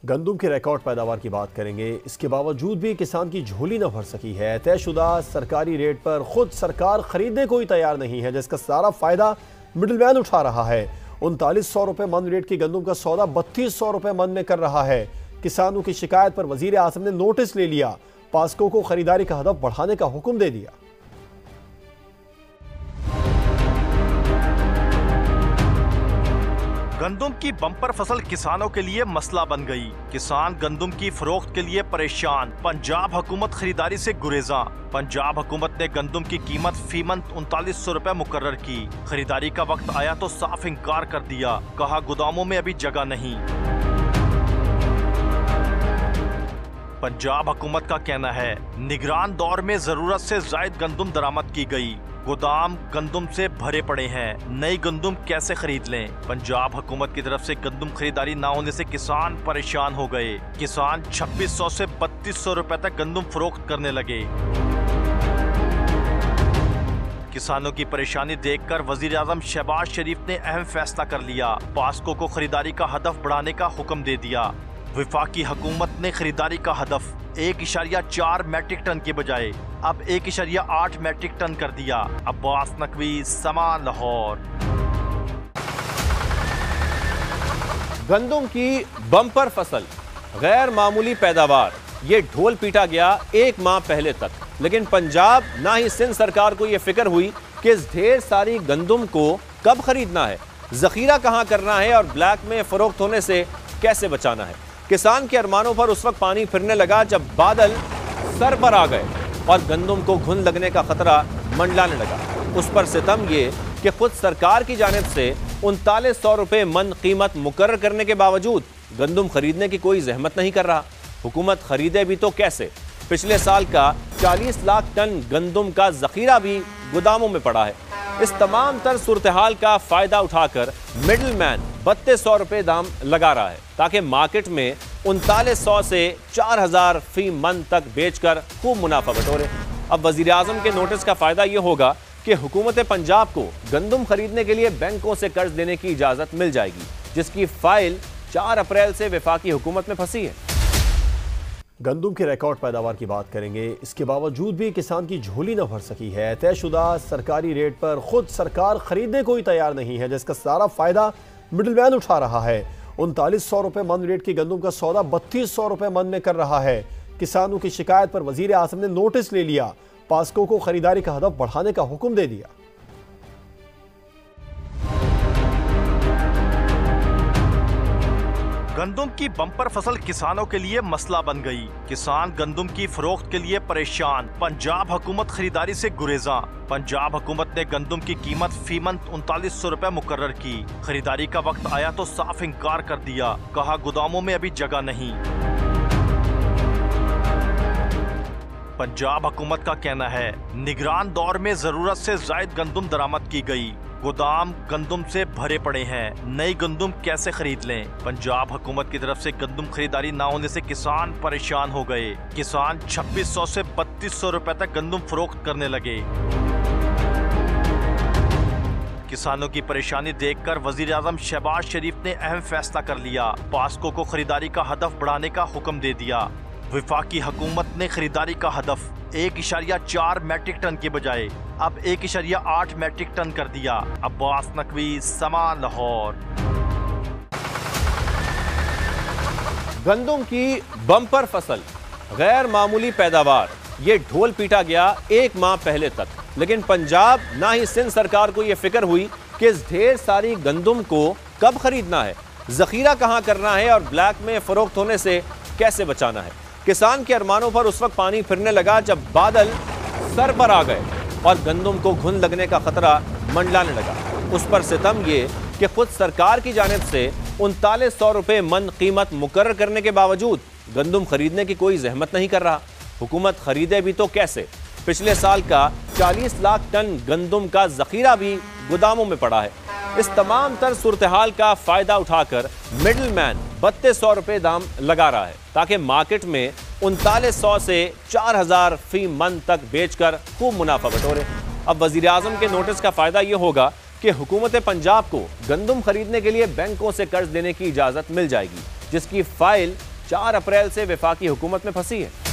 गंदम की रिकॉर्ड पैदावार की बात करेंगे। इसके बावजूद भी किसान की झोली न भर सकी है। तयशुदा सरकारी रेट पर खुद सरकार खरीदने को ही तैयार नहीं है, जिसका सारा फायदा मिडलमैन उठा रहा है। 3900 रुपए मन रेट की गंदम का सौदा 3200 रुपए मन में कर रहा है। किसानों की शिकायत पर वजीर आजम ने नोटिस ले लिया, पास्को को खरीदारी का हदफ बढ़ाने का हुक्म दे दिया। गंदम की बम्पर फसल किसानों के लिए मसला बन गई। किसान गंदम की फरोख्त के लिए परेशान। पंजाब हुकूमत खरीदारी से गुरेजा। पंजाब हुकूमत ने गंदम की कीमत फी मन 3900 रुपए मुकर्रर की। खरीदारी का वक्त आया तो साफ इनकार कर दिया, कहा गोदामों में अभी जगह नहीं। पंजाब हुकूमत का कहना है निगरान दौर में जरूरत से जायद गंदम दरामद की गई। गोदाम गंदम से भरे पड़े हैं, नई गंदम कैसे खरीद लें। पंजाब हुकूमत की तरफ से गंदम खरीदारी ना होने से किसान परेशान हो गए। किसान 2600 से 3200 रुपए तक गंदम फरोख्त करने लगे। किसानों की परेशानी देखकर वजीर आजम शहबाज शरीफ ने अहम फैसला कर लिया, पास्को को खरीदारी का हदफ बढ़ाने का हुक्म दे दिया। वफाकी हुकूमत ने खरीदारी का हदफ 1.4 मैट्रिक टन के बजाय अब 1.8 मैट्रिक टन कर दिया। अब्बास नकवी, समा, लाहौर। गंदम की बम्पर फसल, गैर मामूली पैदावार, ये ढोल पीटा गया एक माह पहले तक, लेकिन पंजाब ना ही सिंध सरकार को यह फिक्र हुई कि इस ढेर सारी गंदम को कब खरीदना है, जखीरा कहां करना है और ब्लैक में फरोख्त होने से कैसे बचाना है। किसान के अरमानों पर उस वक्त पानी फिरने लगा जब बादल सर पर आ गए और गंदम को घुन लगने का खतरा मंडलाने लगा। उस पर सितम ये कि खुद सरकार की जानिब से 3900 रुपए मन कीमत मुकर्रर करने के बावजूद गंदम खरीदने की कोई जहमत नहीं कर रहा। हुकूमत खरीदे भी तो कैसे। पिछले साल का 40 लाख टन गंदम का जखीरा भी गोदामों में पड़ा है। इस तमाम तर सूरत हाल का फायदा उठाकर मिडल मैन 3200 रुपए दाम लगा रहा है ताकि मार्केट में 3900 से 4000 फी मन तक बेचकर खूब मुनाफा बटोरे। अब वजीर आजम के नोटिस का फायदा यह होगा कि हुकूमत पंजाब को गंदम खरीदने के लिए बैंकों से कर्ज देने की इजाजत मिल जाएगी, जिसकी फाइल 4 अप्रैल से वफाकी हुकूमत में फंसी है। गंदम की रिकॉर्ड पैदावार की बात करेंगे। इसके बावजूद भी किसान की झोली न भर सकी है। तयशुदा सरकारी रेट पर खुद सरकार खरीदने को ही तैयार नहीं है, जिसका सारा फायदा मिडलमैन उठा रहा है। 3900 रुपए मन रेट की गंदम का सौदा 3200 रुपए मन में कर रहा है। किसानों की शिकायत पर वजीर आजम ने नोटिस ले लिया, पास्को को खरीदारी का हदफ बढ़ाने का हुक्म दे दिया। गंदम की बम्पर फसल किसानों के लिए मसला बन गई। किसान गंदम की फरोख्त के लिए परेशान। पंजाब हुकूमत खरीदारी से गुरेजा। पंजाब हुकूमत ने गंदम की कीमत फी मन 3900 रुपए मुकर्रर की। खरीदारी का वक्त आया तो साफ इनकार कर दिया, कहा गोदामों में अभी जगह नहीं। पंजाब हुकूमत का कहना है निगरान दौर में जरूरत से जायद गंदम दरामद की गई। गोदाम गंदम से भरे पड़े हैं, नई गंदम कैसे खरीद लें। पंजाब हुकूमत की तरफ से गंदम खरीदारी ना होने से किसान परेशान हो गए। किसान 2600 से 3200 रुपए तक गंदम फरोख्त करने लगे। किसानों की परेशानी देखकर वजीर आजम शहबाज शरीफ ने अहम फैसला कर लिया, पास्को को खरीदारी का हदफ बढ़ाने का हुक्म दे दिया। वफाकी हुकूमत ने खरीदारी का हदफ 1.4 मैट्रिक टन के बजाय अब 1.8 मैट्रिक टन कर दिया। अब्बास नकवी, समा, लाहौर। गंदम की बम्पर फसल, गैर मामूली पैदावार, ये ढोल पीटा गया एक माह पहले तक, लेकिन पंजाब ना ही सिंध सरकार को यह फिक्र हुई कि इस ढेर सारी गंदम को कब खरीदना है, जखीरा कहां करना है और ब्लैक में फरोख्त होने से कैसे बचाना है। किसान के अरमानों पर उस वक्त पानी फिरने लगा जब बादल सर पर आ गए और गंदम को घुन लगने का खतरा मंडलाने लगा। उस पर सितम ये कि खुद सरकार की जानिब से 3900 रुपए मन कीमत मुकर्रर करने के बावजूद गंदम खरीदने की कोई जहमत नहीं कर रहा। हुकूमत खरीदे भी तो कैसे। पिछले साल का 40 लाख टन गंदम का जखीरा भी गोदामों में पड़ा है। इस तमाम तर सूरत हाल का फायदा उठाकर मिडल मैन 3200 रुपए दाम लगा रहा है ताकि मार्केट में 3900 से 4000 फी मन तक बेचकर खूब मुनाफा बटोरे। अब वजीर आजम के नोटिस का फायदा यह होगा कि हुकूमत पंजाब को गंदम खरीदने के लिए बैंकों से कर्ज देने की इजाजत मिल जाएगी, जिसकी फाइल 4 अप्रैल से वफाकी हुकूमत में फंसी है।